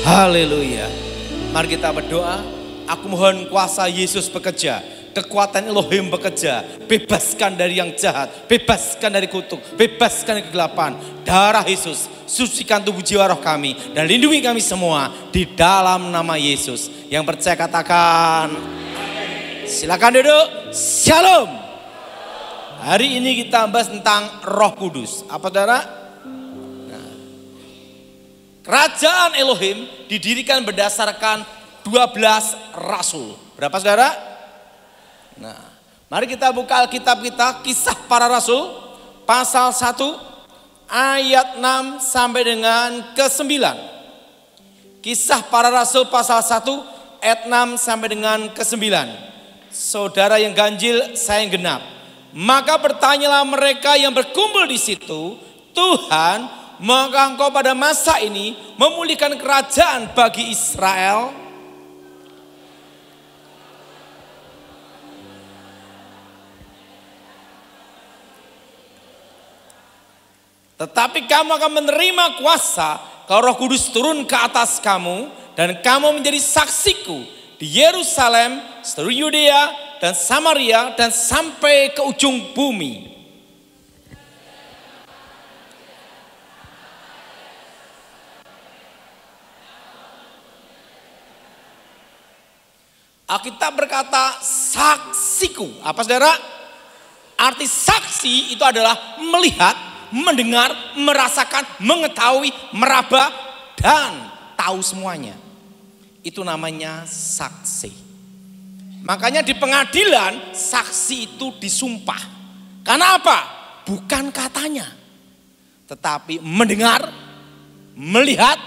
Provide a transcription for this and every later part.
Haleluya. Mari kita berdoa. Aku mohon kuasa Yesus bekerja, kekuatan Elohim bekerja, bebaskan dari yang jahat, bebaskan dari kutuk, bebaskan dari kegelapan. Darah Yesus, sucikan tubuh jiwa roh kami dan lindungi kami semua di dalam nama Yesus. Yang percaya katakan, silakan duduk. Shalom. Hari ini kita bahas tentang Roh Kudus. Apa saudara? Nah, kerajaan Elohim didirikan berdasarkan 12 rasul. Berapa saudara? Nah, mari kita buka Alkitab kita, Kisah Para Rasul pasal 1 ayat 6 sampai dengan ke-9. Kisah Para Rasul pasal 1 ayat 6 sampai dengan ke-9. Saudara yang ganjil, saya yang genap. Maka bertanyalah mereka yang berkumpul di situ, Tuhan, maka engkau pada masa ini memulihkan kerajaan bagi Israel? Tetapi kamu akan menerima kuasa kalau Roh Kudus turun ke atas kamu, dan kamu menjadi saksiku di Yerusalem, seluruh Yudea dan Samaria dan sampai ke ujung bumi. Alkitab berkata saksiku. Apa saudara? Arti saksi itu adalah melihat, mendengar, merasakan, mengetahui, meraba, dan tahu semuanya. Itu namanya saksi. Makanya di pengadilan saksi itu disumpah. Karena apa? Bukan katanya, tetapi mendengar, melihat,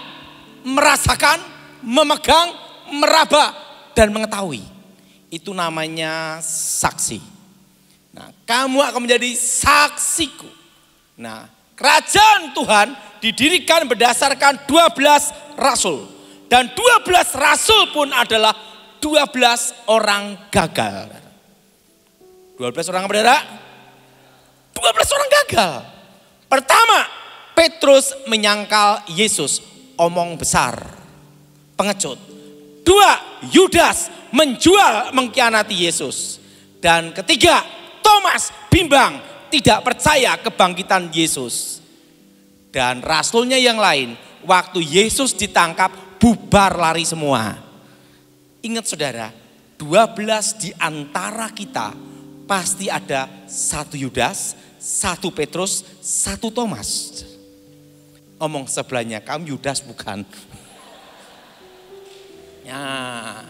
merasakan, memegang, meraba, dan mengetahui. Itu namanya saksi. Nah, kamu akan menjadi saksiku. Nah, kerajaan Tuhan didirikan berdasarkan 12 rasul. Dan 12 rasul pun adalah 12 orang gagal. 12 orang apa saudara? 12 orang gagal. Pertama, Petrus menyangkal Yesus, omong besar, pengecut. 2, Yudas menjual, mengkhianati Yesus. Dan ketiga, Thomas bimbang, tidak percaya kebangkitan Yesus. Dan rasulnya yang lain, waktu Yesus ditangkap, bubar lari semua. Ingat saudara, 12 di antara kita pasti ada 1 Yudas, 1 Petrus, 1 Thomas. Omong sebelahnya, kamu Yudas bukan? Ya,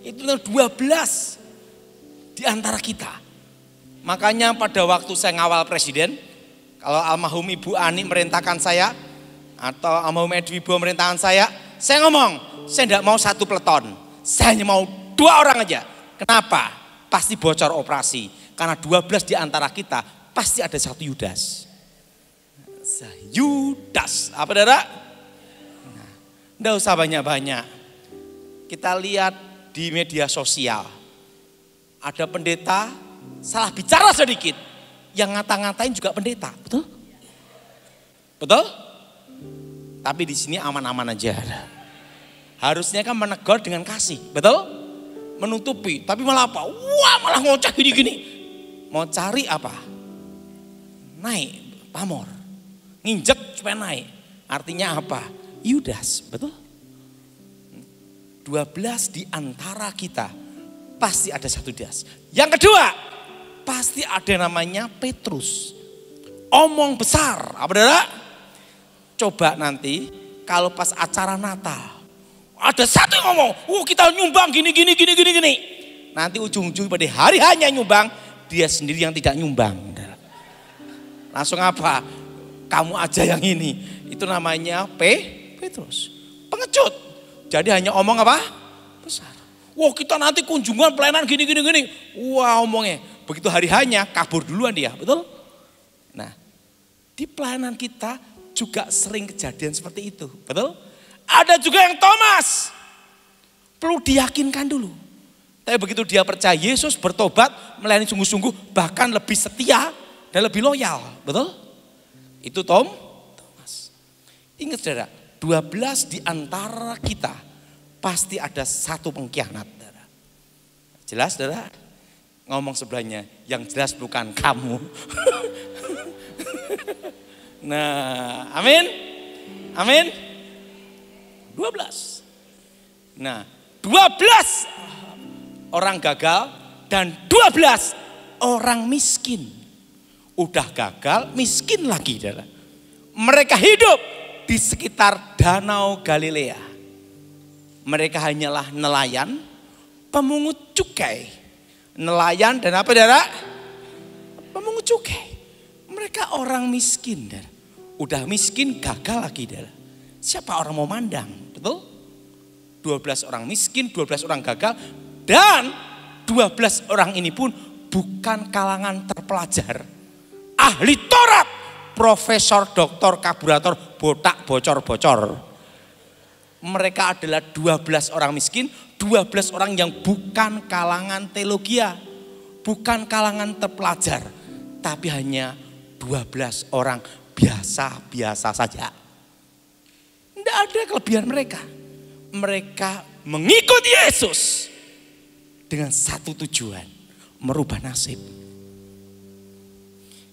itu 12 di antara kita. Makanya pada waktu saya ngawal presiden, kalau almarhum Ibu Ani merintahkan saya, atau almarhum Edwibo merintahkan saya ngomong, saya tidak mau 1 peleton, saya hanya mau 2 orang aja. Kenapa? Pasti bocor operasi. Karena 12 di antara kita pasti ada 1 Yudas. Yudas, apa saudara? Nah, tidak usah banyak-banyak. Kita lihat di media sosial, ada pendeta salah bicara sedikit, yang ngata-ngatain juga pendeta, betul? Betul? Tapi di sini aman-aman aja. Harusnya kan menegur dengan kasih, betul? Menutupi, tapi malah apa? Wah, malah ngoceh gini-gini. Mau cari apa? Naik, pamor. Nginjek supaya naik. Artinya apa? Yudas, betul? 12 di antara kita pasti ada 1 Yudas. Yang kedua, pasti ada namanya Petrus. Omong besar, apa saudara? Coba nanti kalau pas acara Natal, ada 1 yang ngomong, kita nyumbang gini. Nanti ujung-ujung pada hari hanya nyumbang, dia sendiri yang tidak nyumbang. Langsung apa? Kamu aja yang ini. Itu namanya Petrus. Pengecut. Jadi hanya omong apa? Besar. Kita nanti kunjungan pelayanan gini. Wah, omongnya. Begitu hari hanya kabur duluan dia, betul? Nah, di pelayanan kita juga sering kejadian seperti itu, betul? Ada juga yang Thomas, perlu diyakinkan dulu. Tapi begitu dia percaya Yesus, bertobat, melayani sungguh-sungguh, bahkan lebih setia dan lebih loyal, betul? Itu Thomas. Ingat saudara, 12 di antara kita pasti ada satu pengkhianat. Jelas saudara? Ngomong sebelahnya, yang jelas bukan kamu. Nah, amin. Amin. 12. Nah, 12 orang gagal dan 12 orang miskin. Udah gagal, miskin lagi, saudara. Mereka hidup di sekitar Danau Galilea. Mereka hanyalah nelayan, pemungut cukai. Nelayan dan apa, saudara? Pemungut cukai. Mereka orang miskin, saudara. Udah miskin, gagal lagi, saudara. Siapa orang mau mandang, betul? 12 orang miskin, 12 orang gagal, dan 12 orang ini pun bukan kalangan terpelajar. Ahli Taurat, profesor, doktor, kaburator, botak, bocor-bocor. Mereka adalah 12 orang miskin, 12 orang yang bukan kalangan teologia, bukan kalangan terpelajar, tapi hanya 12 orang biasa-biasa saja. Tidak ada kelebihan mereka. Mereka mengikuti Yesus dengan satu tujuan, merubah nasib.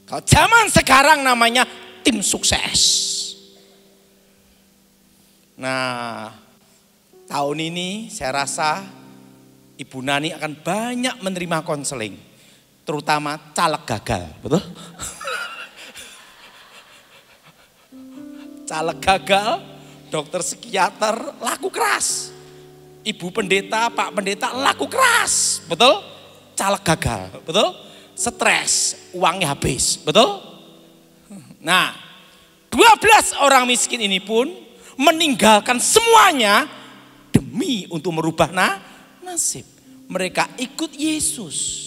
Kalau zaman sekarang namanya tim sukses. Nah, tahun ini saya rasa Ibu Nani akan banyak menerima konseling, terutama caleg gagal, betul? Caleg gagal, dokter psikiater laku keras. Ibu pendeta, Pak pendeta laku keras, betul? Caleg gagal, betul? Stres, uangnya habis, betul? Nah, 12 orang miskin ini pun meninggalkan semuanya demi untuk merubah nasib. Mereka ikut Yesus.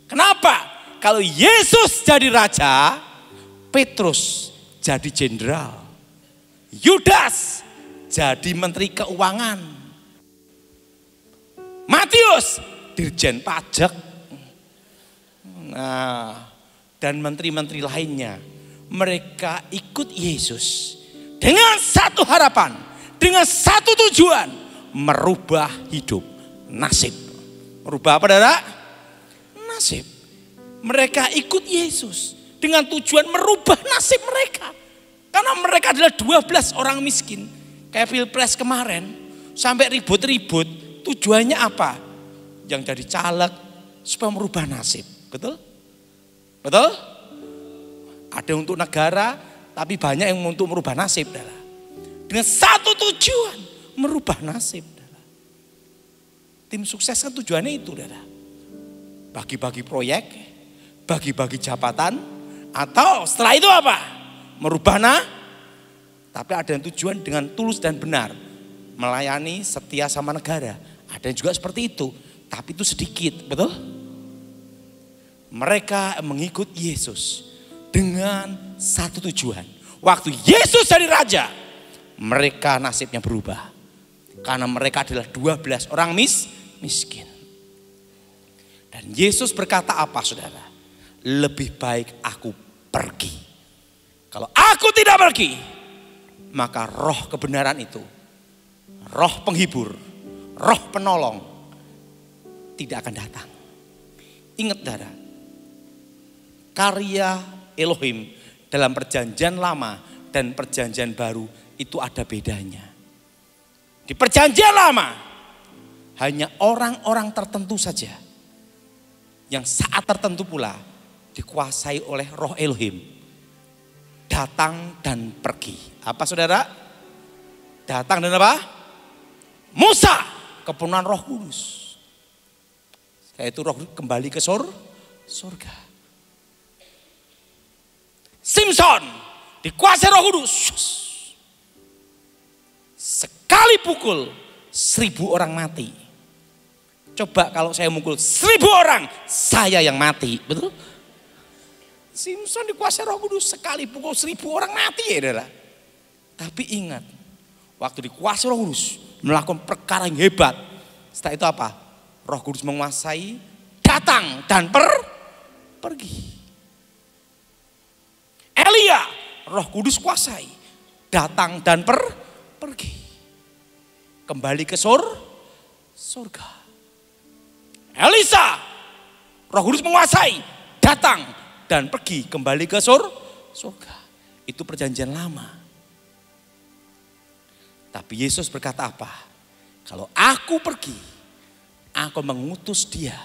Kenapa? Kalau Yesus jadi raja, Petrus jadi jenderal, Yudas jadi menteri keuangan, Matius dirjen pajak. Nah, dan menteri-menteri lainnya, mereka ikut Yesus dengan satu harapan, dengan satu tujuan, merubah hidup, nasib. Merubah apa, saudara? Nasib. Mereka ikut Yesus dengan tujuan merubah nasib mereka. Karena mereka adalah 12 orang miskin. Kayak Pilpres kemarin, sampai ribut-ribut, tujuannya apa? Yang jadi caleg supaya merubah nasib. Betul? Betul? Ada untuk negara, tapi banyak yang untuk merubah nasib. Dengan satu tujuan, merubah nasib. Tim sukses kan tujuannya itu. Bagi-bagi proyek, bagi-bagi jabatan, atau setelah itu apa? Merubah tapi ada yang tujuan dengan tulus dan benar. Melayani, setia sama negara. Ada yang juga seperti itu, tapi itu sedikit, betul? Mereka mengikut Yesus dengan satu tujuan. Waktu Yesus jadi raja, mereka nasibnya berubah. Karena mereka adalah 12 orang miskin. Dan Yesus berkata apa, saudara? Lebih baik aku pergi. Kalau aku tidak pergi, maka roh kebenaran itu, roh penghibur, roh penolong tidak akan datang. Ingat, saudara, karya Elohim dalam perjanjian lama dan perjanjian baru itu ada bedanya. Di perjanjian lama hanya orang-orang tertentu saja yang saat tertentu pula dikuasai oleh roh Elohim, datang dan pergi. Apa, saudara? Datang dan apa? Musa, kepenuhan Roh Kudus. Yaitu roh kembali ke surga. Simpson dikuasai Roh Kudus. Sekali pukul 1000 orang mati. Coba kalau saya mukul 1000 orang, saya yang mati, betul? Simpson dikuasai Roh Kudus, sekali pukul 1000 orang mati, ya, saudara. Tapi ingat, waktu dikuasai Roh Kudus, melakukan perkara yang hebat. Setelah itu apa? Roh Kudus menguasai, datang dan pergi. Elia, Roh Kudus kuasai, datang dan pergi. kembali ke surga. Elisa, Roh Kudus menguasai, datang dan pergi kembali ke surga. Itu perjanjian lama. Tapi Yesus berkata apa? Kalau aku pergi, aku mengutus dia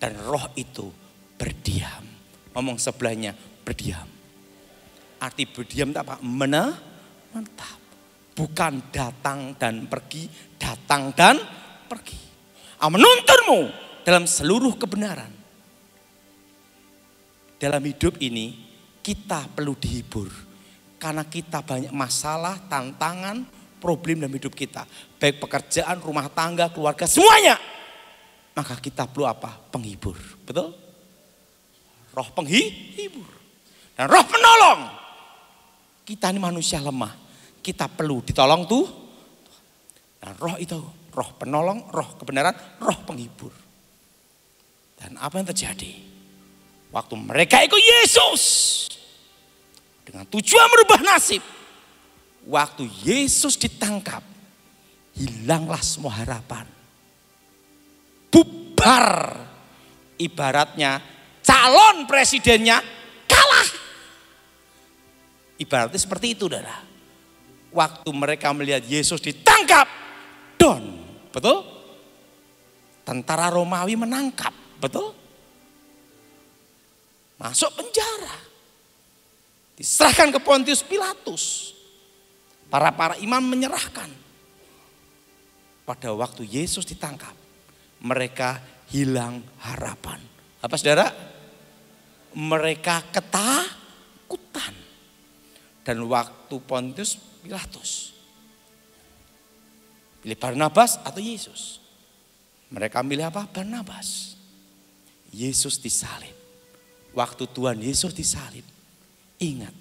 dan roh itu berdiam. Ngomong sebelahnya, berdiam. Arti berdiam itu apa? Menetap. Bukan datang dan pergi, datang dan pergi. Menuntunmu dalam seluruh kebenaran. Dalam hidup ini kita perlu dihibur. Karena kita banyak masalah, tantangan, problem dalam hidup kita. Baik pekerjaan, rumah tangga, keluarga, semuanya. Maka kita perlu apa? Penghibur. Betul? Roh penghibur. Dan roh penolong. Kita ini manusia lemah. Kita perlu ditolong tuh. Dan roh itu, roh penolong, roh kebenaran, roh penghibur. Dan apa yang terjadi? Waktu mereka ikut Yesus. Dengan tujuan merubah nasib. Waktu Yesus ditangkap. Hilanglah semua harapan. Bubar. Ibaratnya calon presidennya kalah. Ibaratnya seperti itu, saudara. Waktu mereka melihat Yesus ditangkap, down, betul? Tentara Romawi menangkap, betul? Masuk penjara. Diserahkan ke Pontius Pilatus. Para imam menyerahkan. Pada waktu Yesus ditangkap, mereka hilang harapan. Apa saudara? Mereka ketakutan. Dan waktu Pontius Pilatus pilih Barnabas atau Yesus? Mereka milih apa? Barnabas. Yesus disalib. Waktu Tuhan Yesus disalib, ingat,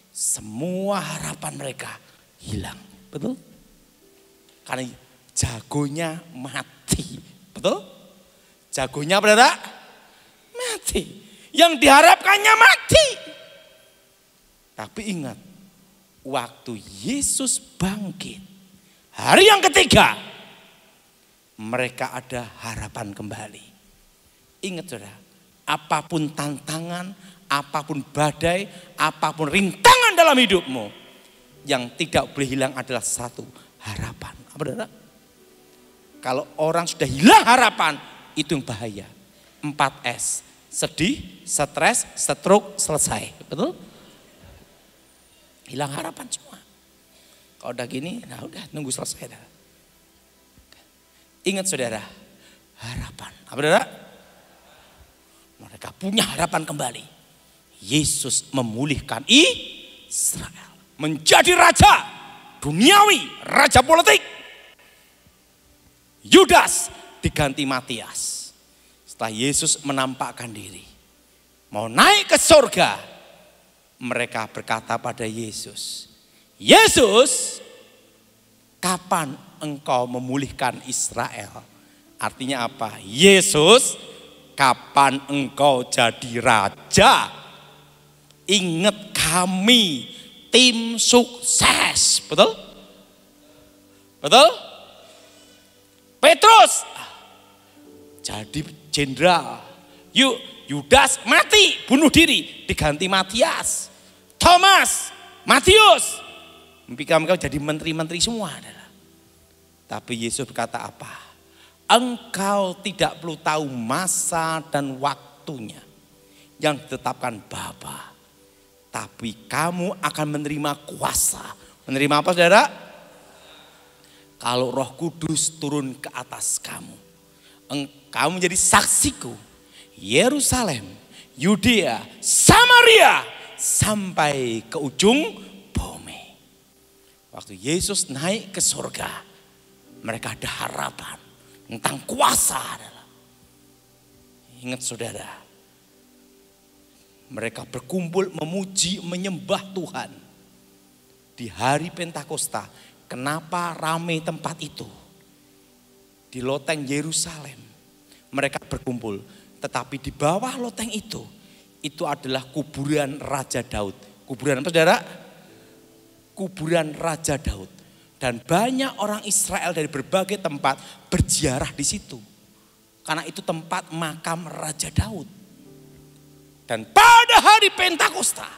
semua harapan mereka hilang. Betul? Karena jagonya mati. Betul? Jagonya berada mati. Yang diharapkannya mati. Tapi ingat, waktu Yesus bangkit, hari yang ketiga, mereka ada harapan kembali. Ingat saudara, apapun tantangan, apapun badai, apapun rintangan dalam hidupmu, yang tidak boleh hilang adalah satu, harapan. Apa saudara? Kalau orang sudah hilang harapan, itu yang bahaya. 4S, sedih, stres, stroke, selesai. Betul? Hilang harapan semua. Kalau udah gini, nah udah nunggu selesai dah. Ingat saudara, harapan. Apa saudara? Mereka punya harapan kembali. Yesus memulihkan Israel. Menjadi raja duniawi, raja politik. Yudas diganti Matias. Setelah Yesus menampakkan diri. Mau naik ke surga. Mereka berkata pada Yesus, Yesus, kapan engkau memulihkan Israel? Artinya apa? Yesus, kapan engkau jadi raja? Ingat kami tim sukses. Betul? Betul? Petrus jadi jenderal. Yudas mati, bunuh diri, diganti Matias. Thomas, Matius, mereka jadi menteri-menteri semua. Tapi Yesus berkata apa? Engkau tidak perlu tahu masa dan waktunya yang ditetapkan Bapa. Tapi kamu akan menerima kuasa. Menerima apa saudara? Kalau Roh Kudus turun ke atas kamu. Kamu menjadi saksiku. Yerusalem, Yudea, Samaria, sampai ke ujung bumi. Waktu Yesus naik ke surga, mereka ada harapan tentang kuasa. Ingat saudara, mereka berkumpul memuji, menyembah Tuhan. Di hari Pentakosta, kenapa ramai tempat itu? Di loteng Yerusalem, mereka berkumpul. Tetapi di bawah loteng itu adalah kuburan Raja Daud. Kuburan apa saudara? Kuburan Raja Daud. Dan banyak orang Israel dari berbagai tempat berziarah di situ. Karena itu tempat makam Raja Daud. Dan pada hari Pentakosta,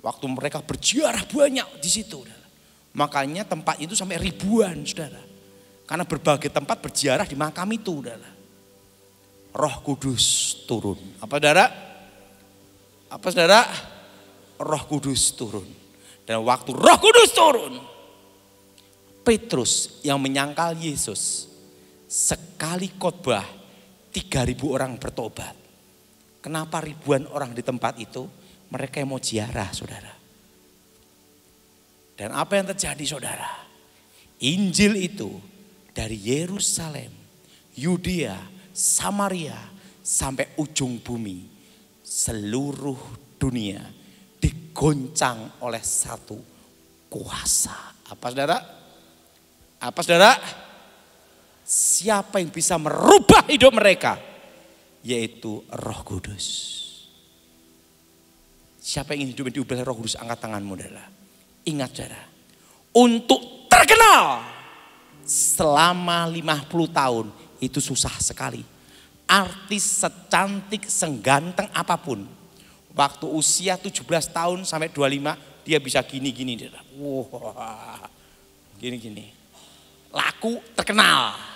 waktu mereka berziarah banyak di situ. Makanya tempat itu sampai ribuan, saudara. Karena berbagai tempat berziarah di makam itu, saudara. Roh Kudus turun. Apa saudara? Apa saudara? Roh Kudus turun. Dan waktu Roh Kudus turun, Petrus yang menyangkal Yesus, sekali khotbah 3.000 orang bertobat. Kenapa ribuan orang di tempat itu? Mereka yang mau ziarah, saudara. Dan apa yang terjadi, saudara? Injil itu dari Yerusalem, Yudea, Samaria, sampai ujung bumi. Seluruh dunia digoncang oleh satu kuasa. Apa saudara? Apa saudara? Siapa yang bisa merubah hidup mereka? Yaitu Roh Kudus. Siapa yang ingin hidup diubah oleh Roh Kudus? Angkat tanganmu, saudara. Ingat, saudara. Untuk terkenal selama 50 tahun itu susah sekali. Artis secantik, seganteng apapun, waktu usia 17 tahun sampai 25 dia bisa gini-gini, saudara. Wah, gini-gini. Laku, terkenal.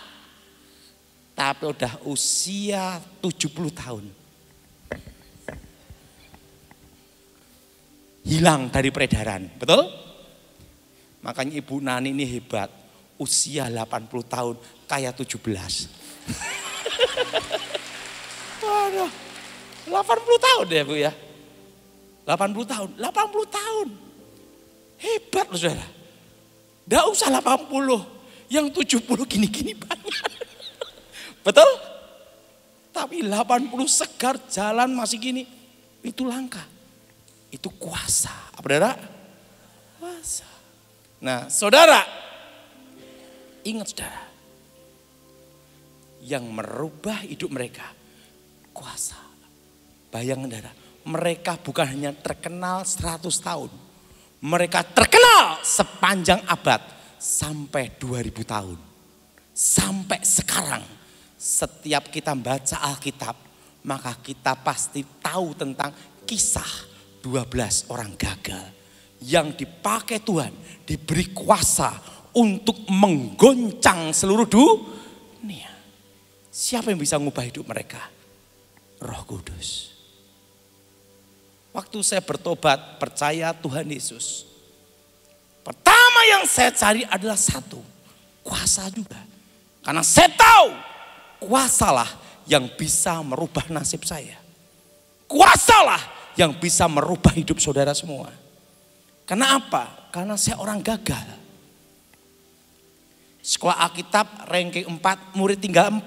Tapi udah usia 70 tahun. Hilang dari peredaran, betul? Makanya Ibu Nani ini hebat. Usia 80 tahun, kayak 17. Waduh, 80 tahun ya Bu ya. 80 tahun, 80 tahun. Hebat loh saudara. Nggak usah 80, yang 70 gini-gini banyak. Betul? Tapi 80 segar jalan masih gini, itu langka. Itu kuasa. Apa saudara? Kuasa. Nah saudara, ingat saudara, yang merubah hidup mereka, kuasa. Bayangkan saudara, mereka bukan hanya terkenal 100 tahun. Mereka terkenal sepanjang abad sampai 2000 tahun. Sampai sekarang. Setiap kita baca Alkitab, maka kita pasti tahu tentang kisah 12 orang gagal yang dipakai Tuhan, diberi kuasa untuk menggoncang seluruh dunia. Siapa yang bisa mengubah hidup mereka? Roh Kudus. Waktu saya bertobat, percaya Tuhan Yesus, pertama yang saya cari adalah satu, kuasa juga. Karena saya tahu kuasalah yang bisa merubah nasib saya. Kuasalah yang bisa merubah hidup saudara semua. Karena apa? Karena saya orang gagal. Sekolah Alkitab ranking 4, murid tinggal 4.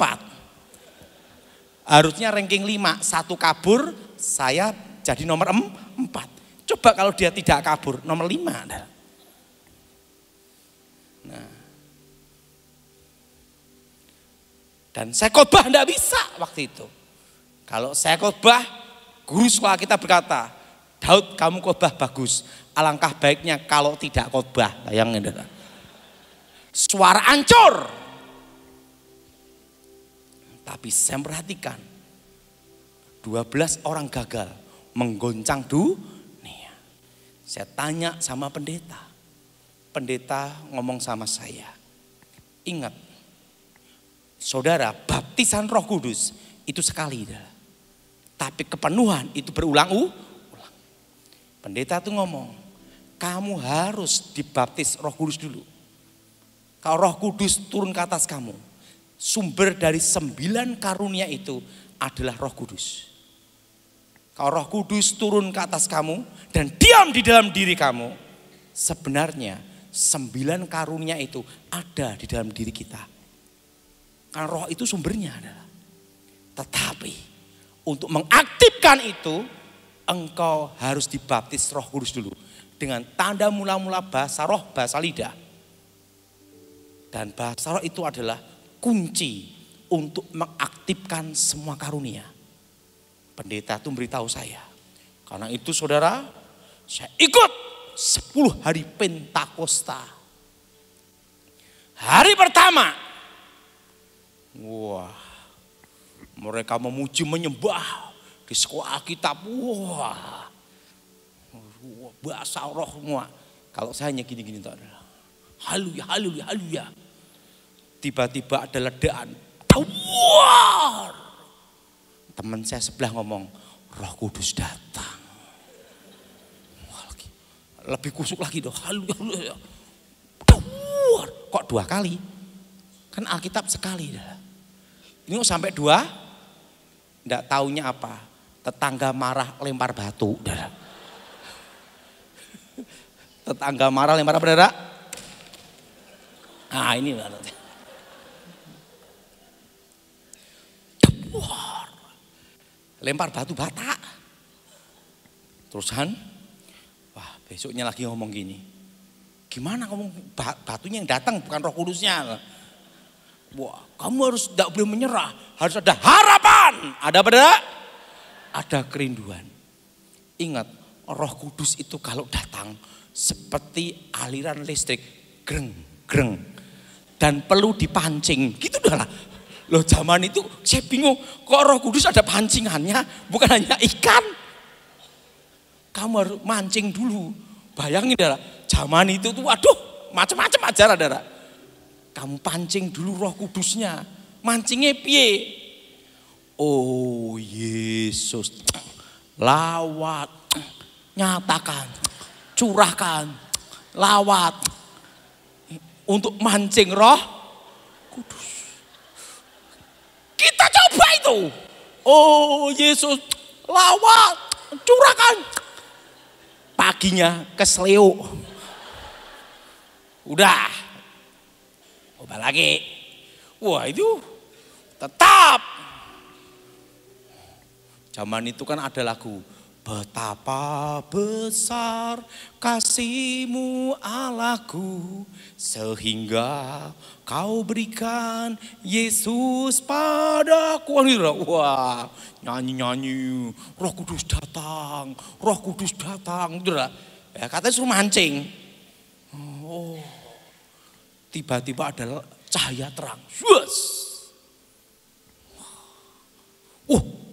Harusnya ranking 5, satu kabur, saya jadi nomor 4. Coba kalau dia tidak kabur, nomor 5. Nah. Dan saya khotbah enggak bisa waktu itu. Kalau saya khotbah, guru sekolah kita berkata, Daud kamu khotbah bagus. Alangkah baiknya kalau tidak khotbah. Bayangin. Suara ancur. Tapi saya perhatikan, 12 orang gagal menggoncang dunia. Saya tanya sama pendeta. Pendeta ngomong sama saya. Ingat, saudara, baptisan Roh Kudus itu sekali. Tapi kepenuhan itu berulang-ulang. Pendeta tuh ngomong, kamu harus dibaptis Roh Kudus dulu. Kalau Roh Kudus turun ke atas kamu, sumber dari 9 karunia itu adalah Roh Kudus. Kalau Roh Kudus turun ke atas kamu dan diam di dalam diri kamu, sebenarnya 9 karunia itu ada di dalam diri kita. Karena roh itu sumbernya adalah. Tetapi untuk mengaktifkan itu, engkau harus dibaptis Roh Kudus dulu. Dengan tanda mula-mula bahasa roh, bahasa lidah. Dan bahasa roh itu adalah kunci untuk mengaktifkan semua karunia. Pendeta itu memberitahu saya. Karena itu saudara, saya ikut 10 hari Pentakosta. Hari pertama, wah, mereka memuji menyembah di sekolah Alkitab. Wah, bahasa roh semua. Kalau saya hanya gini-gini tuh adalah haleluya, haleluya, haleluya. Tiba-tiba ada ledakan. Wah, teman saya sebelah ngomong, Roh Kudus datang. Lebih kusuk lagi dong. Haleluya. Kok 2 kali? Kan Alkitab sekali. Ini sampai 2. Enggak taunya apa. Tetangga marah lempar batu. Tetangga marah lempar apa, Saudara? Nah ini. Lempar batu bata. Terusan, wah besoknya lagi ngomong gini. Gimana ngomong batunya yang datang bukan Roh Kudusnya. Wah kamu harus tidak boleh menyerah. Harus ada harapan. Ada apa? Ada kerinduan. Ingat Roh Kudus itu kalau datang seperti aliran listrik. Greng, greng. Dan perlu dipancing. Gitu dah lah. Loh zaman itu saya bingung. Kok Roh Kudus ada pancingannya. Bukan hanya ikan. Kamu harus mancing dulu. Bayangin dah. Zaman itu tuh waduh macam-macam ajaran dah. Kamu pancing dulu Roh Kudusnya. Mancingnya piye? Oh Yesus. Lawat. Nyatakan. Curahkan. Lawat. Untuk mancing Roh Kudus. Kita coba itu. Oh Yesus. Lawat. Curahkan. Paginya kesleo. Udah. Coba lagi. Wah itu tetap. Zaman itu kan ada lagu. Betapa besar kasih-Mu Allahku sehingga Kau berikan Yesus padaku. Wah, nyanyi-nyanyi, Roh Kudus datang, Roh Kudus datang. Ya, katanya suruh mancing. Oh, tiba-tiba ada cahaya terang.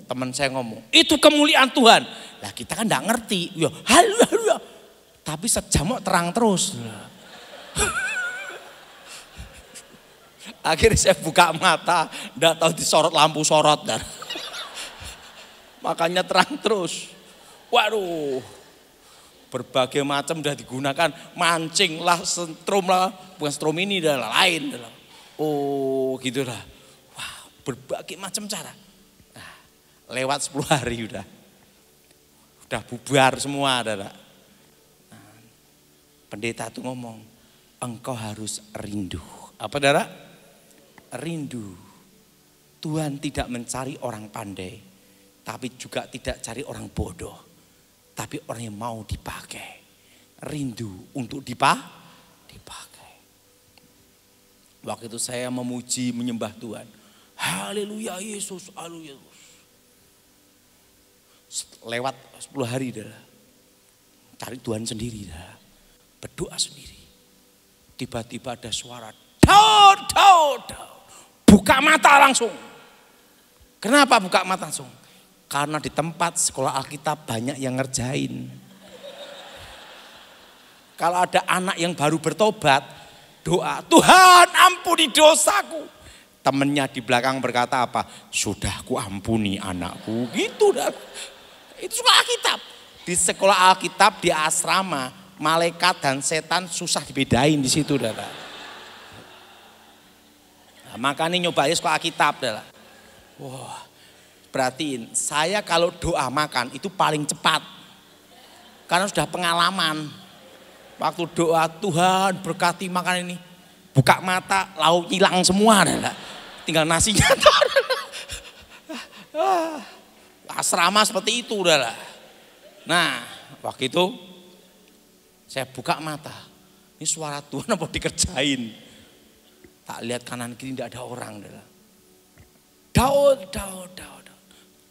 Teman saya ngomong, itu kemuliaan Tuhan. Lah kita kan enggak ngerti. Ya, haleluya. Tapi sejam terang terus. Akhirnya saya buka mata, enggak tahu disorot lampu sorot. Makanya terang terus. Waduh. Berbagai macam udah digunakan, mancing lah, setrum lah, bukan setrum ini dah lain. Oh, gitu dah. Wah, berbagai macam cara. Lewat 10 hari udah bubar semua. Pendeta tuh ngomong, engkau harus rindu. Apa Dara? Rindu. Tuhan tidak mencari orang pandai, tapi juga tidak cari orang bodoh, tapi orang yang mau dipakai. Rindu untuk dipakai. Waktu itu saya memuji menyembah Tuhan. Haleluya Yesus, haleluya Yesus. Lewat 10 hari dah, cari Tuhan sendiri dah, berdoa sendiri. Tiba-tiba ada suara, Daud. Buka mata langsung. Kenapa buka mata langsung? Karena di tempat sekolah Alkitab banyak yang ngerjain. Kalau ada anak yang baru bertobat, doa, Tuhan ampuni dosaku. Temennya di belakang berkata apa? Sudah ku ampuni anakku. Gitu dah. Itu sekolah Alkitab. Di sekolah Alkitab di asrama, malaikat dan setan susah dibedain di situ, Dara. Nah, makanya nyobain sekolah Alkitab, Dara. Wah, perhatiin, saya kalau doa makan itu paling cepat. Karena sudah pengalaman. Waktu doa Tuhan berkati makan ini, buka mata, lauk hilang semua, Dara. Tinggal nasinya. Asrama seperti itu udah. Nah waktu itu saya buka mata, ini suara Tuhan apa dikerjain. Tak lihat kanan kiri tidak ada orang. Daud.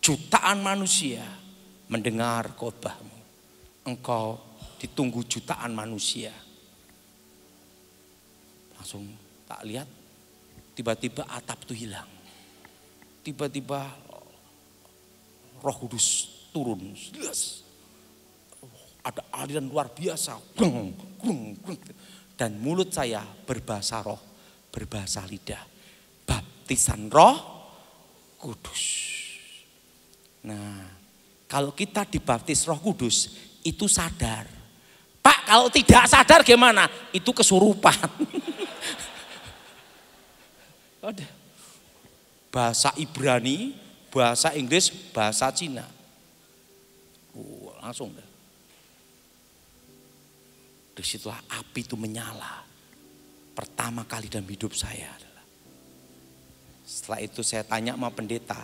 Jutaan manusia mendengar khotbahmu. Engkau ditunggu jutaan manusia. Langsung Tak lihat, tiba-tiba atap itu hilang. Tiba-tiba Roh Kudus turun. Ada aliran luar biasa. Dan mulut saya berbahasa roh, berbahasa lidah. Baptisan Roh Kudus. Nah, kalau kita dibaptis Roh Kudus itu sadar. Pak, kalau tidak sadar gimana? Itu kesurupan. Bahasa Ibrani, bahasa Inggris, bahasa Cina. Langsung deh. Disitulah api itu menyala. Pertama kali dalam hidup saya adalah. Setelah itu saya tanya sama pendeta,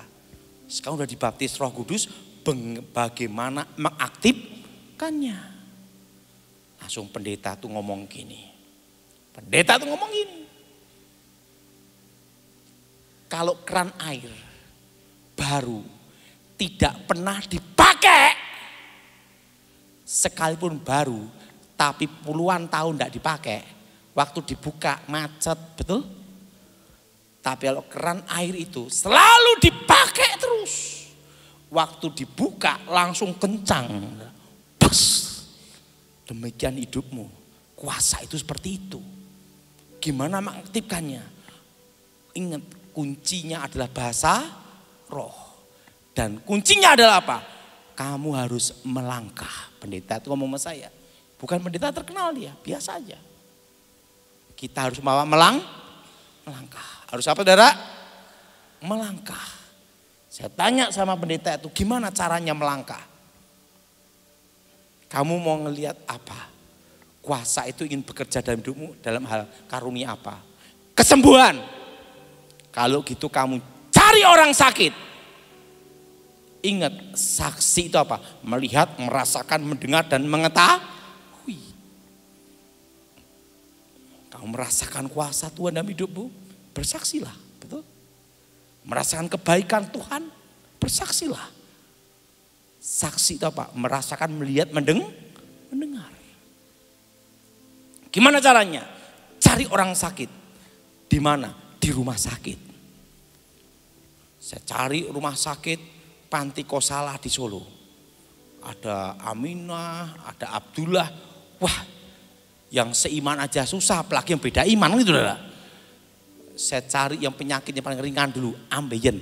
sekarang udah dibaptis Roh Kudus, bagaimana mengaktifkannya? Langsung pendeta tuh ngomong gini. Kalau keran air baru tidak pernah dipakai, sekalipun baru, tapi puluhan tahun tidak dipakai, waktu dibuka macet, betul? Tapi kalau keran air itu selalu dipakai terus, waktu dibuka langsung kencang, pas. Demikian hidupmu, kuasa itu seperti itu. Gimana mengaktifkannya? Ingat, kuncinya adalah bahasa roh. Dan kuncinya adalah apa? Kamu harus melangkah. Pendeta itu ngomong sama saya. Bukan pendeta terkenal dia, biasa aja. Kita harus melangkah. Harus apa saudara? Melangkah. Saya tanya sama pendeta itu, gimana caranya melangkah? Kamu mau ngelihat apa? Kuasa itu ingin bekerja dalam hidupmu dalam hal karunia apa? Kesembuhan. Kalau gitu kamu cari orang sakit. Ingat, saksi itu apa? Melihat, merasakan, mendengar, dan mengetahui. Kamu merasakan kuasa Tuhan dalam hidupmu, bersaksilah, betul? Merasakan kebaikan Tuhan, bersaksilah. Saksi itu apa? Merasakan, melihat, mendengar. Gimana caranya? Cari orang sakit. Di mana? Di rumah sakit. Saya cari rumah sakit Panti Kosalah di Solo. Ada Aminah, ada Abdullah. Wah, yang seiman aja susah, apalagi yang beda iman gitu lah. Saya cari yang penyakitnya paling ringan dulu, ambeien.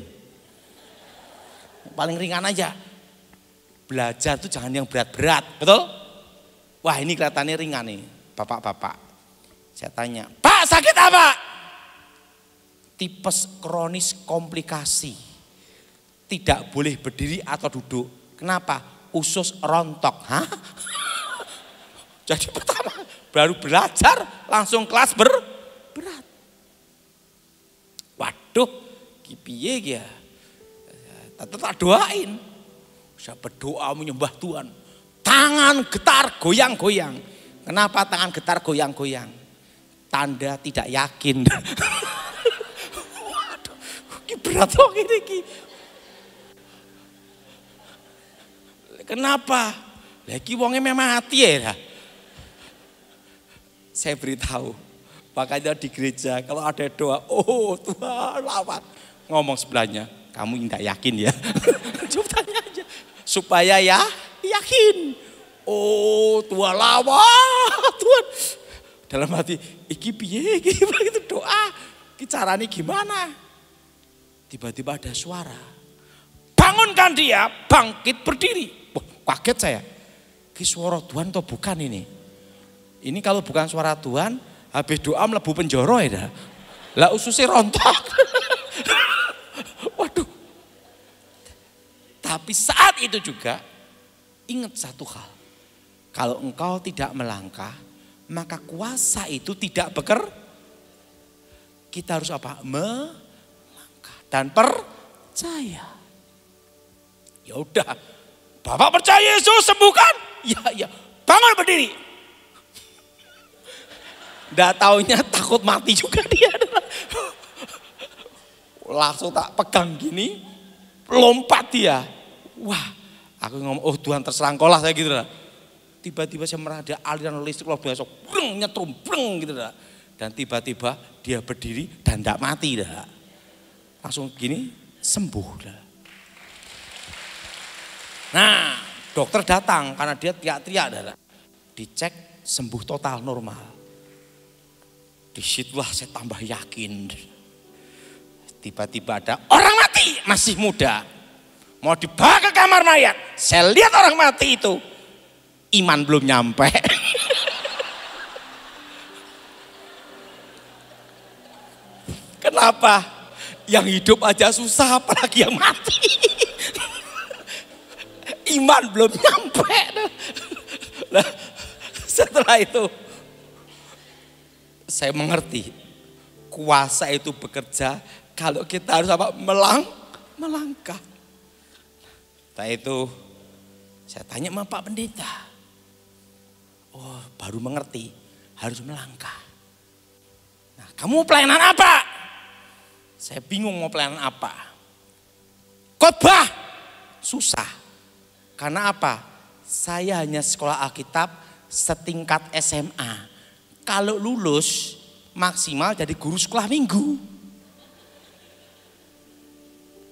Paling ringan aja. Belajar tuh jangan yang berat-berat, betul? Wah, ini kelihatannya ringan nih, bapak-bapak. Saya tanya, Pak sakit apa? Tipes kronis komplikasi. Tidak boleh berdiri atau duduk. Kenapa? Usus rontok. Hah? Jadi pertama baru belajar langsung kelas berat. Waduh, piye ya? Tak doain. Saya berdoa menyembah Tuhan. Tangan getar goyang-goyang. Kenapa tangan getar goyang-goyang? Tanda tidak yakin. Waduh, ini berat loh ini. Kenapa? Lagi wongnya mati ya. Saya beritahu, makanya di gereja kalau ada doa, oh Tuhan lawat. Ngomong sebelahnya, kamu tidak yakin ya? Coba tanya aja, supaya ya yakin. Oh Tuhan lawat, Tuhan. Dalam hati, iki piye, iki begitu doa. Iki caranya gimana? Tiba-tiba ada suara. Bangunkan dia, bangkit berdiri. Wah, kaget saya. Ini suara Tuhan atau bukan ini? Ini kalau bukan suara Tuhan, habis doa melebu penjoro ya. Lah ususnya rontok. Waduh. Tapi saat itu juga ingat satu hal. Kalau engkau tidak melangkah, maka kuasa itu tidak bekerja. Kita harus apa? Melangkah dan percaya. Ya udah, Bapak percaya Yesus sembuhkan? Ya, bangun berdiri. Nggak taunya takut mati juga dia. Langsung tak pegang gini, lompat dia. Wah, aku ngomong, oh Tuhan terserah engkau lah saya gitu lah. Tiba-tiba saya merasa ada aliran listrik luar biasa, nyetrum, gitu lah. Dan tiba-tiba dia berdiri dan tidak mati dah. Langsung gini sembuh dah. Nah, dokter datang karena dia teriak-teriak dah. Dicek sembuh total normal. Disitulah saya tambah yakin. Tiba-tiba ada orang mati masih muda. Mau dibawa ke kamar mayat. Saya lihat orang mati itu. Iman belum nyampe. Kenapa? Yang hidup aja susah apalagi yang mati. Iman belum nyampe. Nah, setelah itu saya mengerti kuasa itu bekerja kalau kita harus apa? Melangkah. Setelah itu saya tanya sama Pak Pendeta. Oh, baru mengerti harus melangkah. Nah, kamu pelayanan apa? Saya bingung mau pelayanan apa. Khotbah susah. Karena apa? Saya hanya sekolah Alkitab setingkat SMA. Kalau lulus maksimal jadi guru sekolah minggu.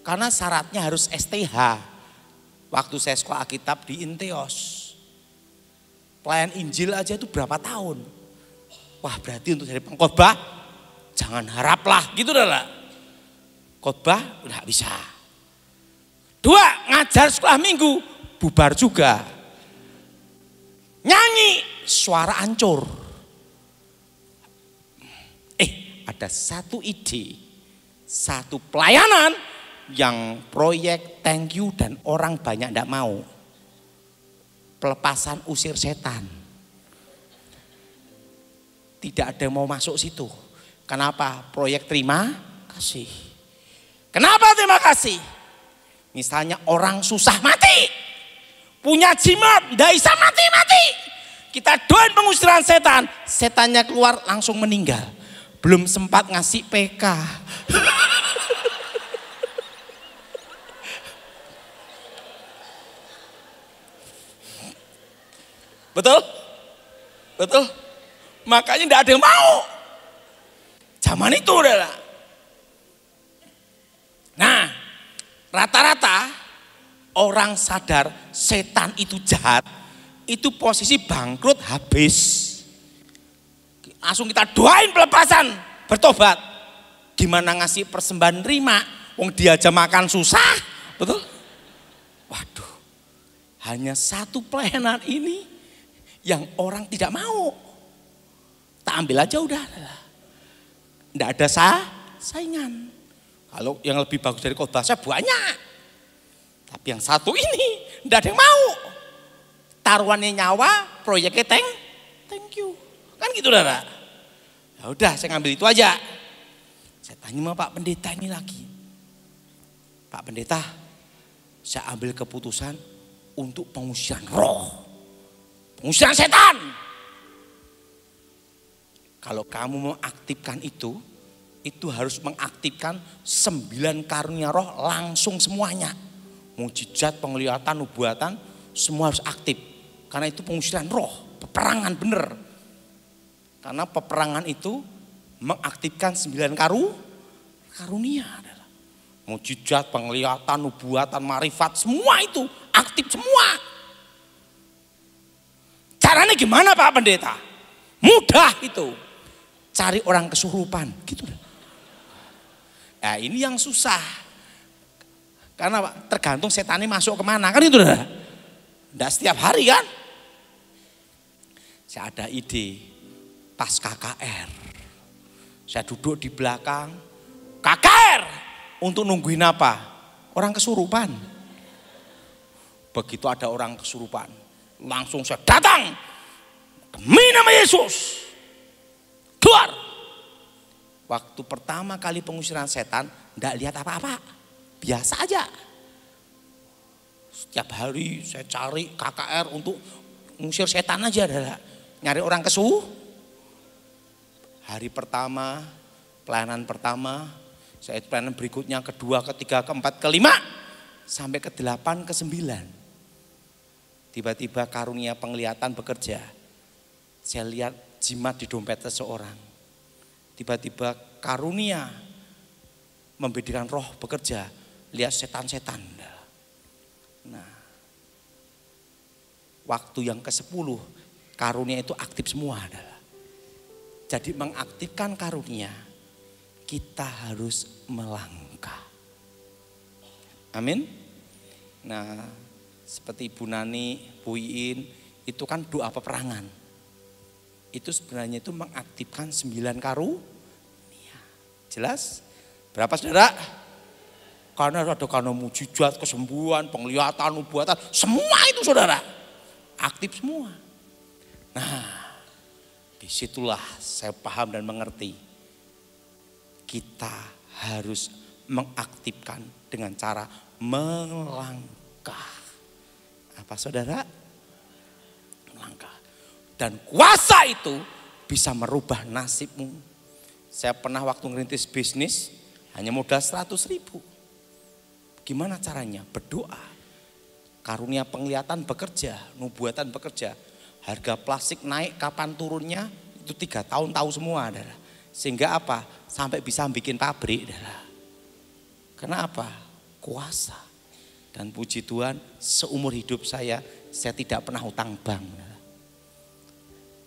Karena syaratnya harus STH. Waktu saya sekolah Alkitab di Inteos. Pelayan Injil aja itu berapa tahun. Wah, berarti untuk jadi pengkhotbah jangan haraplah gitu dah lah. Khotbah udah bisa. 2, ngajar sekolah minggu bubar juga. Nyanyi suara ancur. Ada satu ide, satu pelayanan yang proyek thank you dan orang banyak tidak mau. Pelepasan usir setan. Tidak ada yang mau masuk situ. Kenapa? Proyek terima kasih. Kenapa terima kasih? Misalnya orang susah mati. Punya jimat, tidak bisa mati-mati. Kita doain pengusiran setan. Setannya keluar langsung meninggal. Belum sempat ngasih PK. Betul? Betul? Makanya tidak ada yang mau. Zaman itu udah. Nah, rata-rata orang sadar setan itu jahat, itu posisi bangkrut habis. Langsung kita doain pelepasan, bertobat. Gimana ngasih persembahan terima, wong dia aja makan susah, betul? Waduh, hanya satu pelayanan ini yang orang tidak mau. Tak ambil aja udah. Tidak ada saingan. Kalau yang lebih bagus dari khotbah saya banyak. Tapi yang satu ini tidak ada yang mau. Taruhannya nyawa, proyeknya thank you. Kan gitu Dara. Ya udah saya ngambil itu aja. Saya tanya sama Pak Pendeta ini lagi. Pak Pendeta, saya ambil keputusan untuk pengusiran roh. Pengusiran setan. Kalau kamu mau aktifkan itu harus mengaktifkan 9 karunia roh langsung semuanya. Mujizat, penglihatan, nubuatan, semua harus aktif. Karena itu pengusiran roh, peperangan bener. Karena peperangan itu mengaktifkan 9 karunia adalah. Mujizat, penglihatan, nubuatan, marifat, semua itu aktif semua. Caranya gimana Pak Pendeta? Mudah itu. Cari orang kesurupan gitu. Nah ini yang susah. Karena tergantung setannya masuk kemana kan itu dah. Tidak setiap hari kan. Saya ada ide pas KKR. Saya duduk di belakang. KKR untuk nungguin apa? Orang kesurupan. Begitu ada orang kesurupan, langsung saya datang. Demi nama Yesus. Keluar. Waktu pertama kali pengusiran setan, tidak lihat apa-apa. Biasa aja. Setiap hari saya cari KKR untuk mengusir setan aja. Nyari orang Hari pertama, pelayanan pertama, saya pelayanan berikutnya, kedua, ketiga, keempat, kelima, sampai ke-8, ke-9. Tiba-tiba karunia penglihatan bekerja. Saya lihat jimat di dompet seseorang. Tiba-tiba karunia membedakan roh bekerja, lihat setan-setan. Nah, waktu yang ke-10 karunia itu aktif semua adalah. Jadi mengaktifkan karunia, kita harus melangkah. Amin. Nah, seperti Bu Nani, Bu Iin, itu kan doa peperangan. Itu sebenarnya itu mengaktifkan 9 karunia. Jelas? Berapa saudara? Karena ada mujizat, kesembuhan, penglihatan, nubuatan, semua itu saudara. Aktif semua. Nah, disitulah saya paham dan mengerti. Kita harus mengaktifkan dengan cara melangkah. Apa saudara? Melangkah. Dan kuasa itu bisa merubah nasibmu. Saya pernah waktu ngerintis bisnis hanya modal 100.000. Gimana caranya? Berdoa. Karunia penglihatan bekerja, nubuatan bekerja. Harga plastik naik, kapan turunnya? Itu 3 tahun tahu semua. Adalah. Sehingga apa? Sampai bisa bikin pabrik. Adalah. Kenapa? Kuasa. Dan puji Tuhan, seumur hidup saya tidak pernah utang bank. Adalah.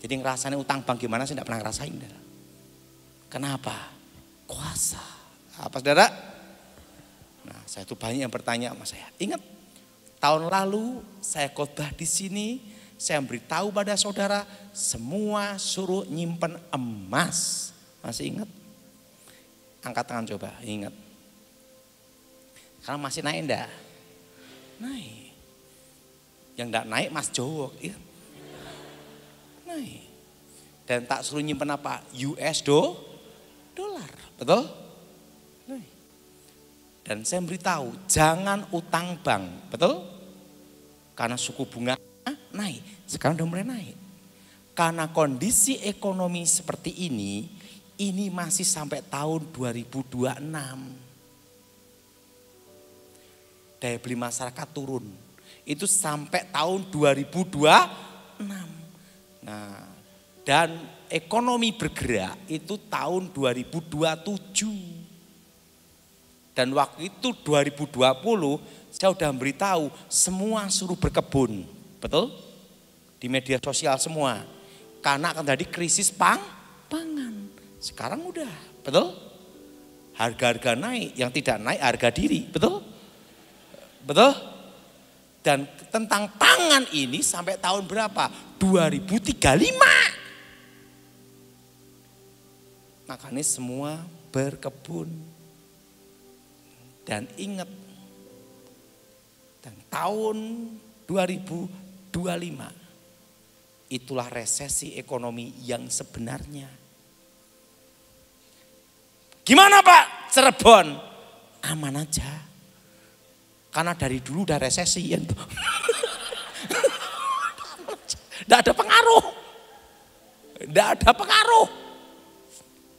Jadi ngerasain utang bank gimana saya tidak pernah ngerasain. Adalah. Kenapa? Kuasa. Apa saudara? Nah, saya itu banyak yang bertanya sama saya. Ingat, tahun lalu saya khotbah di sini, saya beritahu pada saudara, semua suruh nyimpen emas. Masih ingat? Angkat tangan coba, ingat. Karena masih naik enggak? Naik. Yang enggak naik Mas Jowo. Iya. Naik. Dan tak suruh nyimpen apa? US dollar. Betul? Naik. Dan saya beritahu, jangan utang bank, betul? Karena suku bunga naik, sekarang udah mulai naik. Karena kondisi ekonomi seperti ini masih sampai tahun 2026. Daya beli masyarakat turun, itu sampai tahun 2026. Nah, dan ekonomi bergerak itu tahun 2027. Dan waktu itu 2020 saya sudah memberitahu semua suruh berkebun. Betul? Di media sosial semua. Karena akan terjadi krisis pangan. Sekarang udah. Betul? Harga-harga naik. Yang tidak naik harga diri. Betul? Betul? Dan tentang pangan ini sampai tahun berapa? 2035. Makanya semua berkebun. Dan ingat, dan tahun 2025 itulah resesi ekonomi yang sebenarnya. Gimana Pak Cirebon? Aman aja. Karena dari dulu udah resesi. Tidak ada pengaruh. Tidak ada pengaruh.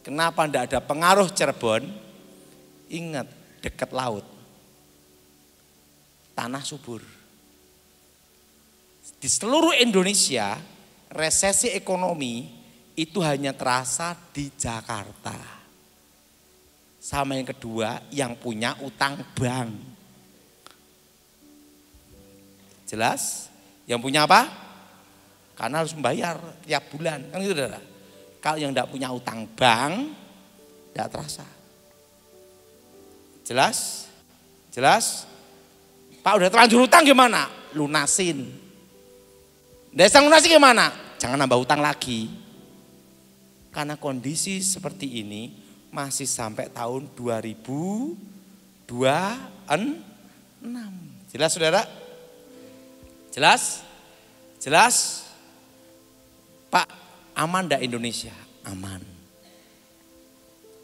Kenapa tidak ada pengaruh Cirebon? Ingat. Dekat laut, tanah subur. Di seluruh Indonesia, resesi ekonomi itu hanya terasa di Jakarta. Sama yang kedua, yang punya utang bank. Jelas? Yang punya apa? Karena harus membayar tiap bulan, kan gitu saudara. Kalau yang tidak punya utang bank, tidak terasa. Jelas? Jelas? Pak udah terlanjur utang gimana? Lunasin. Desa lunasin gimana? Jangan nambah utang lagi. Karena kondisi seperti ini masih sampai tahun 2026. Jelas saudara? Jelas? Jelas? Pak, aman enggak Indonesia? Aman.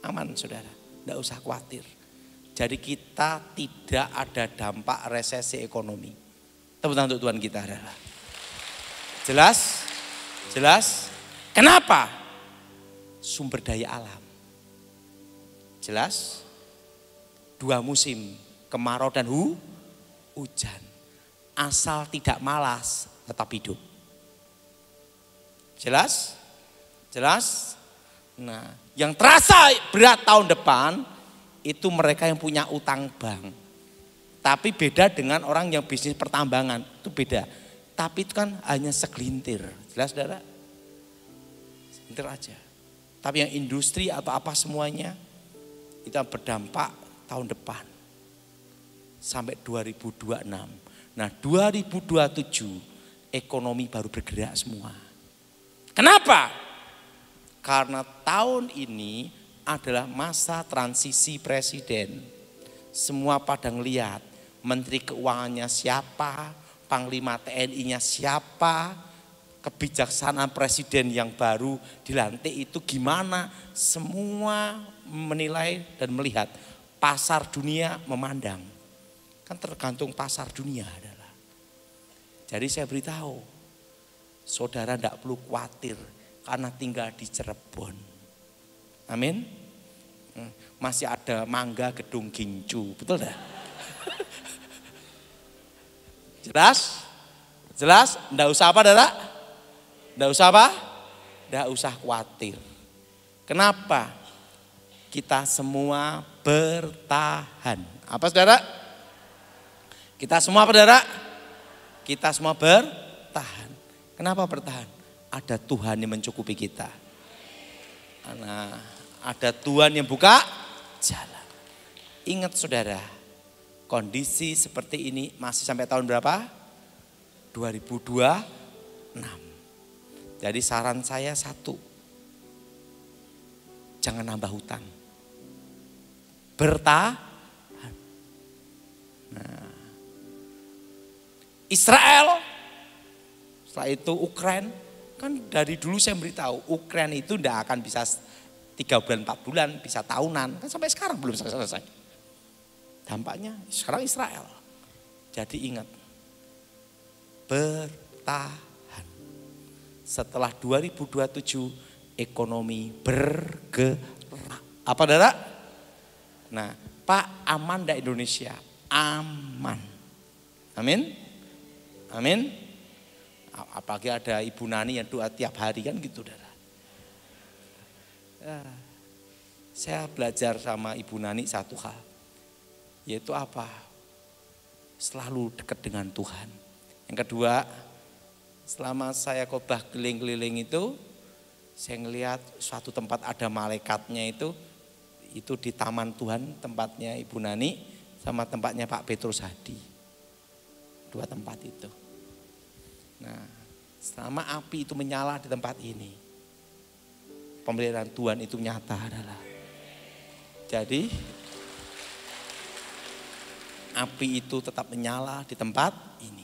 Aman saudara, enggak usah khawatir. Jadi kita tidak ada dampak resesi ekonomi. Tepuk tangan untuk Tuhan kita adalah. Jelas? Jelas? Kenapa? Sumber daya alam. Jelas? 2 musim, kemarau dan hujan. Asal tidak malas, tetap hidup. Jelas? Jelas? Nah, yang terasa berat tahun depan itu mereka yang punya utang bank. Tapi beda dengan orang yang bisnis pertambangan, itu beda. Tapi itu kan hanya segelintir, jelas saudara? Segelintir aja. Tapi yang industri atau apa semuanya itu berdampak tahun depan sampai 2026. Nah 2027 ekonomi baru bergerak semua. Kenapa? Karena tahun ini adalah masa transisi presiden. Semua pada ngelihat menteri keuangannya siapa, panglima TNI-nya siapa, kebijaksanaan presiden yang baru dilantik itu gimana. Semua menilai dan melihat, pasar dunia memandang. Kan tergantung pasar dunia adalah. Jadi saya beritahu, saudara tidak perlu khawatir karena tinggal di Cirebon. Amin. Masih ada mangga gedung gincu, betul tidak? Jelas? Jelas? Tidak usah apa, saudara? Tidak usah apa? Tidak usah khawatir. Kenapa? Kita semua bertahan. Apa saudara? Kita semua apa saudara? Kita semua bertahan. Kenapa bertahan? Ada Tuhan yang mencukupi kita. Nah, ada Tuhan yang buka jalan. Ingat saudara, kondisi seperti ini masih sampai tahun berapa? 2026. Jadi saran saya satu, jangan nambah hutang. Bertahan. Nah, Israel, setelah itu Ukraina, kan dari dulu saya beritahu Ukraina itu tidak akan bisa 3 bulan 4 bulan, bisa tahunan, kan sampai sekarang belum selesai. Dampaknya sekarang Israel. Jadi ingat, bertahan. Setelah 2027 ekonomi bergerak. Apa saudara? Nah, Pak, aman enggak Indonesia? Aman. Amin. Amin. Apalagi ada Ibu Nani yang doa tiap hari kan gitu saudara. Ya, saya belajar sama Ibu Nani satu hal. Yaitu apa? Selalu dekat dengan Tuhan. Yang kedua, selama saya khotbah keliling-keliling itu, saya ngelihat suatu tempat ada malaikatnya itu di Taman Tuhan, tempatnya Ibu Nani sama tempatnya Pak Petrus Hadi. 2 tempat itu. Nah, selama api itu menyala di tempat ini, pemeliharaan Tuhan itu nyata adalah. Jadi api itu tetap menyala di tempat ini.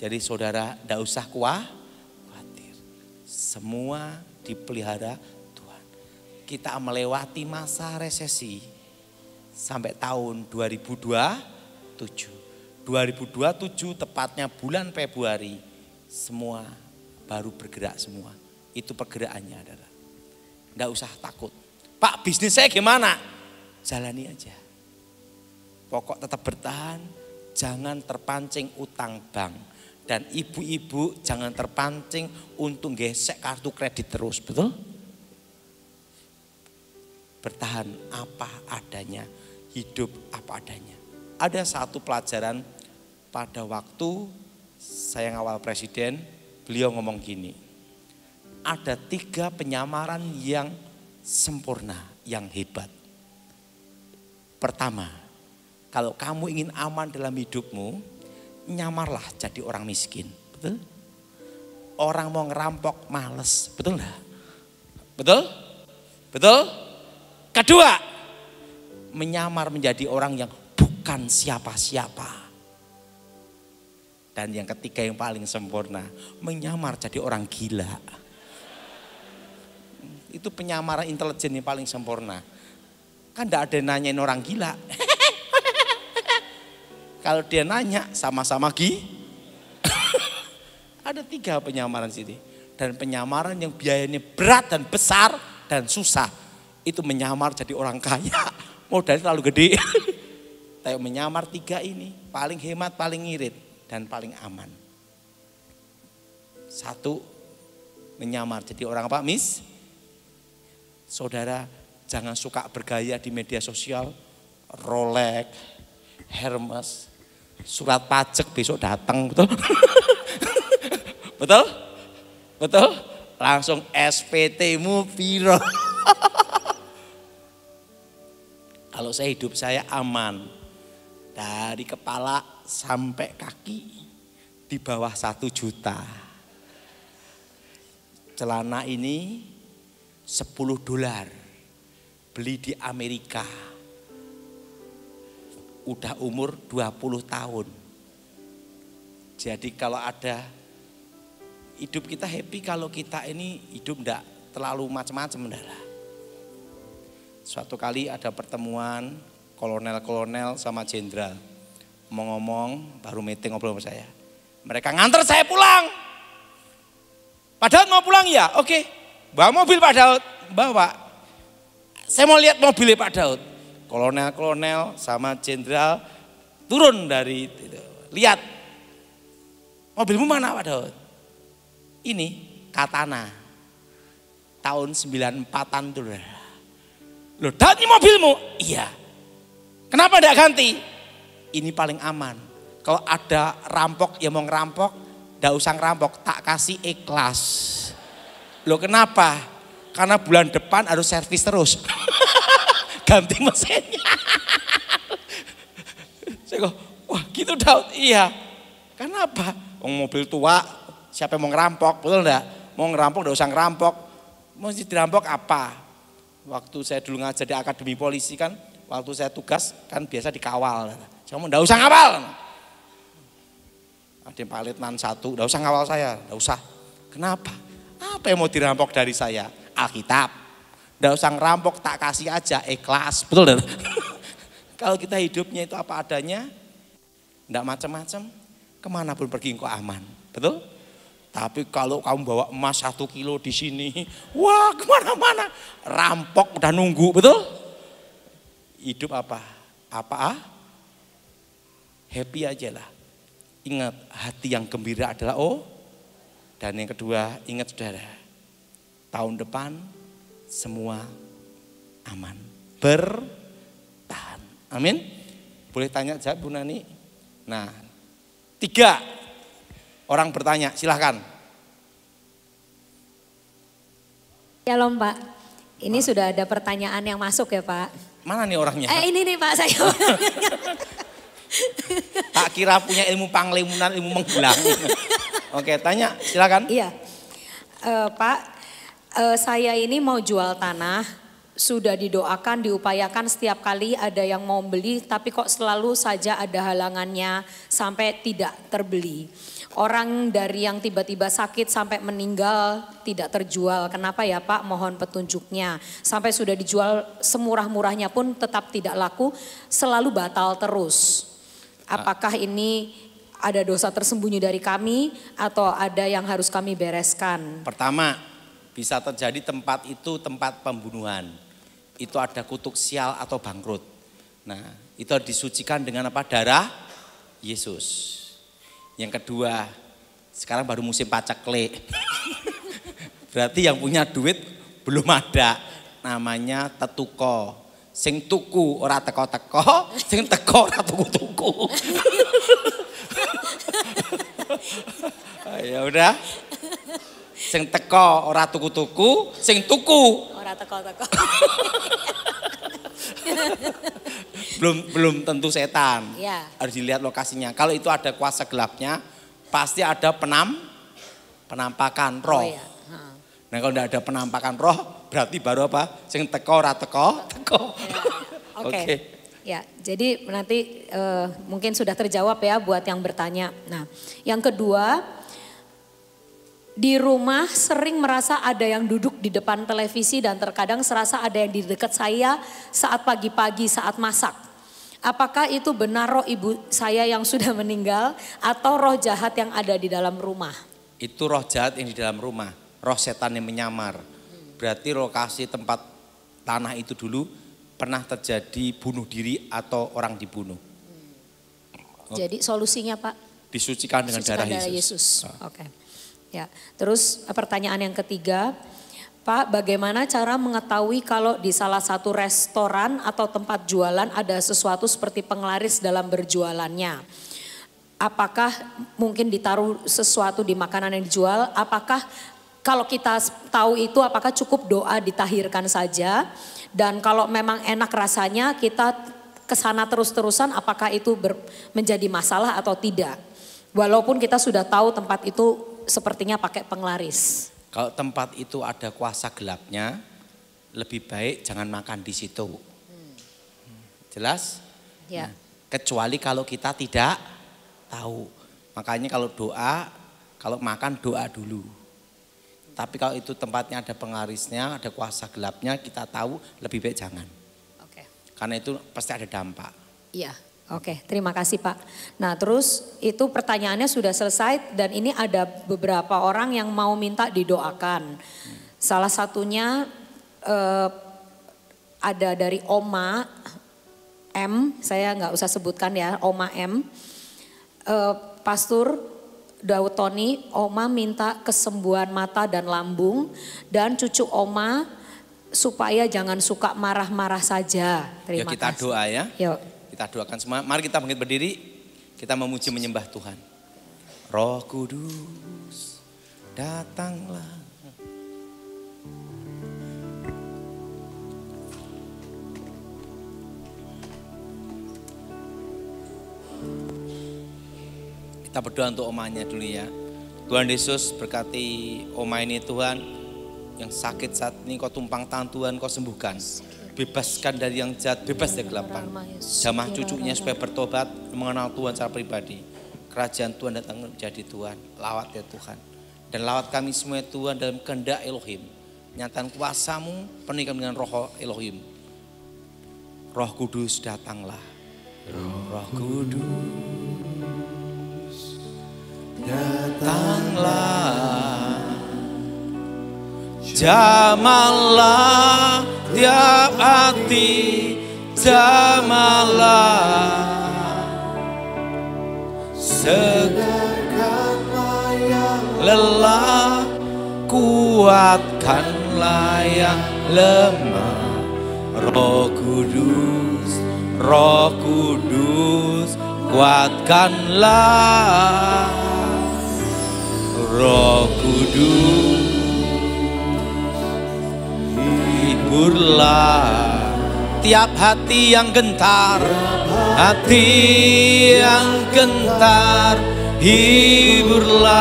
Jadi saudara tidak usah khawatir. Semua dipelihara Tuhan. Kita melewati masa resesi sampai tahun 2027. 2027 tepatnya bulan Februari semua baru bergerak semua. Itu pergerakannya adalah. Tidak usah takut. Pak, bisnis saya gimana? Jalani aja. Pokok tetap bertahan, jangan terpancing utang bank. Dan ibu-ibu jangan terpancing untuk gesek kartu kredit terus, betul? Bertahan apa adanya, hidup apa adanya. Ada satu pelajaran pada waktu saya ngawal presiden, beliau ngomong gini. Ada 3 penyamaran yang sempurna, yang hebat. Pertama, kalau kamu ingin aman dalam hidupmu, nyamarlah jadi orang miskin, betul? Orang mau ngerampok males, betul enggak? Betul? Betul? Kedua, menyamar menjadi orang yang bukan siapa-siapa. Dan yang ketiga yang paling sempurna, menyamar jadi orang gila. Itu penyamaran intelijen yang paling sempurna. Kan enggak ada yang nanyain orang gila. Kalau dia nanya sama-sama ada 3 penyamaran sini. Dan penyamaran yang biayanya berat dan besar dan susah. Itu menyamar jadi orang kaya. Modalnya terlalu gede. Tapi menyamar 3 ini paling hemat, paling ngirit dan paling aman. 1, menyamar jadi orang apa? Saudara jangan suka bergaya di media sosial, Rolex, Hermes, surat pajak besok datang, betul? Betul? Betul? Langsung SPT-mu piro. Kalau hidup saya aman. Dari kepala sampai kaki di bawah 1 juta. Celana ini $10. Beli di Amerika. Udah umur 20 tahun. Jadi kalau ada, hidup kita happy kalau kita ini hidup enggak terlalu macam-macam enggak lah. Suatu kali ada pertemuan kolonel-kolonel sama jenderal. Ngomong baru meeting ngobrol sama saya. Mereka nganter saya pulang. Pak Daud mau pulang ya? Oke. Bawa mobil Pak Daud. Bawa. Saya mau lihat mobilnya Pak Daud. Kolonel-kolonel sama jenderal turun dari itu. Lihat. Mobilmu mana Pak Daud? Ini Katana. Tahun 94-an tuh. Loh, Daud ini mobilmu? Iya. Kenapa tidak ganti? Ini paling aman. Kalau ada rampok yang mau ngerampok, tidak usah ngerampok, tak kasih ikhlas. Loh kenapa? Karena bulan depan harus servis terus. Ganti mesinnya. Saya kok, wah gitu Daud, iya. Kenapa? Mobil tua, siapa yang mau ngerampok, betul enggak? Mau ngerampok, tidak usah ngerampok. Mau dirampok apa? Waktu saya dulu ngajar di Akademi Polisi kan, waktu saya tugas kan biasa dikawal. Saya mau enggak usah ngawal. Ada Pak Letnan 1, enggak usah ngawal saya, enggak usah. Kenapa? Apa yang mau dirampok dari saya? Alkitab. Enggak usah ngerampok, tak kasih aja, ikhlas. Betul enggak? Kalau kita hidupnya itu apa adanya, enggak macam-macam, kemanapun pergi engkau aman. Betul? Tapi kalau kamu bawa emas 1 kilo di sini, wah kemana-mana, rampok udah nunggu, betul? Hidup apa? Apa? Happy aja lah. Ingat hati yang gembira adalah dan yang kedua ingat saudara, tahun depan semua aman, bertahan. Amin. Boleh tanya jawab Bu Nani? Nah, 3 orang bertanya, silahkan. Shalom Pak, ini sudah ada pertanyaan yang masuk ya Pak. Mana nih orangnya? Ini nih Pak saya. Tak kira punya ilmu panglimunan, ilmu menggelang. Oke, tanya, silakan. Iya, Pak, saya ini mau jual tanah, sudah didoakan, diupayakan setiap kali ada yang mau beli, tapi kok selalu saja ada halangannya sampai tidak terbeli. Orang dari yang tiba-tiba sakit sampai meninggal tidak terjual. Kenapa ya Pak? Mohon petunjuknya. Sampai sudah dijual semurah-murahnya pun tetap tidak laku, selalu batal terus. Apakah ini ada dosa tersembunyi dari kami atau ada yang harus kami bereskan? Pertama, bisa terjadi tempat itu tempat pembunuhan. Itu ada kutuk sial atau bangkrut. Nah, itu disucikan dengan apa? Darah Yesus. Yang kedua, sekarang baru musim paceklik. Berarti yang punya duit belum ada. Namanya tetuko. Sing tuku ora teko-teko, sing teko ora tuku-tuku. Ya udah. Sing teko ora tuku-tuku, sing tuku Ora teko-teko. belum tentu setan. Ya. Harus dilihat lokasinya. Kalau itu ada kuasa gelapnya, pasti ada penampakan roh. Oh, ya. Nah kalau tidak ada penampakan roh, berarti baru apa? Sing teko ora teko. Ya. Oke. Ya, jadi nanti mungkin sudah terjawab ya buat yang bertanya. Nah, yang kedua, di rumah sering merasa ada yang duduk di depan televisi dan terkadang serasa ada yang di dekat saya saat pagi-pagi saat masak. Apakah itu benar roh ibu saya yang sudah meninggal atau roh jahat yang ada di dalam rumah? Itu roh jahat yang di dalam rumah, roh setan yang menyamar. Berarti lokasi tempat tanah itu dulu pernah terjadi bunuh diri atau orang dibunuh. Jadi solusinya Pak? Disucikan dengan darah Yesus. Oke. Ya, terus pertanyaan yang ketiga, Pak, bagaimana cara mengetahui kalau di salah satu restoran atau tempat jualan ada sesuatu seperti penglaris dalam berjualannya? Apakah mungkin ditaruh sesuatu di makanan yang dijual? Apakah kalau kita tahu itu apakah cukup doa ditahirkan saja? Dan kalau memang enak rasanya kita kesana terus-terusan apakah itu menjadi masalah atau tidak? Walaupun kita sudah tahu tempat itu sepertinya pakai penglaris. Kalau tempat itu ada kuasa gelapnya, lebih baik jangan makan di situ. Jelas? Ya. Kecuali kalau kita tidak tahu. Makanya kalau doa, kalau makan doa dulu. Tapi kalau itu tempatnya ada penglarisnya, ada kuasa gelapnya, kita tahu lebih baik jangan. Oke. Karena itu pasti ada dampak. Iya. Oke, terima kasih Pak. Nah terus itu pertanyaannya sudah selesai dan ini ada beberapa orang yang mau minta didoakan. Salah satunya ada dari Oma M, saya nggak usah sebutkan ya, Oma M. Pastor Daud Tony, Oma minta kesembuhan mata dan lambung dan cucu Oma supaya jangan suka marah-marah saja. Terima kita kasih. doa ya. Yuk. Kita doakan semua. Mari kita bangkit berdiri. Kita memuji menyembah Tuhan. Roh Kudus datanglah. Kita berdoa untuk omanya dulu ya. Tuhan Yesus berkati oma ini Tuhan. Yang sakit saat ini kau tumpang tangan Tuhan, kau sembuhkan. Bebaskan dari yang jahat, bebas dari kegelapan. Jamah cucunya supaya bertobat, mengenal Tuhan secara pribadi. Kerajaan Tuhan datang menjadi Tuhan. Lawat ya Tuhan. Dan lawat kami semua Tuhan dalam kehendak Elohim. Nyatakan kuasamu, penuhi kami dengan roh Elohim. Roh Kudus datanglah. Roh Kudus datanglah. Jamahlah tiap hati, jamahlah. Segarkanlah yang lelah, kuatkanlah yang lemah. Roh Kudus, Roh Kudus, kuatkanlah. Roh Kudus, hiburlah tiap hati yang gentar, hati yang gentar, hiburlah.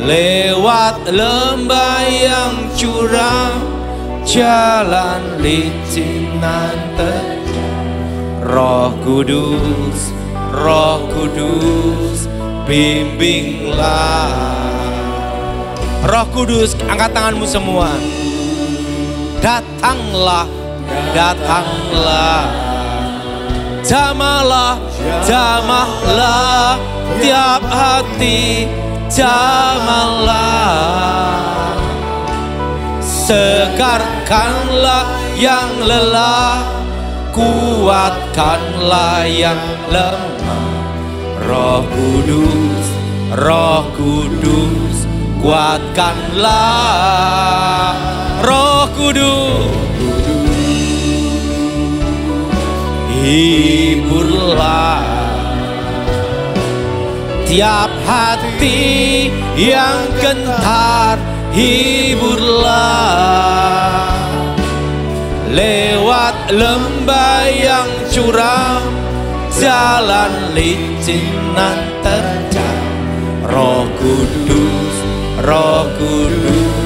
Lewat lembah yang curam, jalan licin nan terjal. Roh Kudus, Roh Kudus, bimbinglah. Roh Kudus, angkat tanganmu semua. Datanglah, datanglah. Jamahlah, jamahlah tiap hati, jamahlah. Segarkanlah yang lelah, kuatkanlah yang lemah. Roh Kudus, Roh Kudus, kuatkanlah. Roh Kudus, hiburlah tiap hati yang gentar, hiburlah. Lewat lembah yang curam, jalan licin nan terjal. Roh Kudus, Roh Kudus,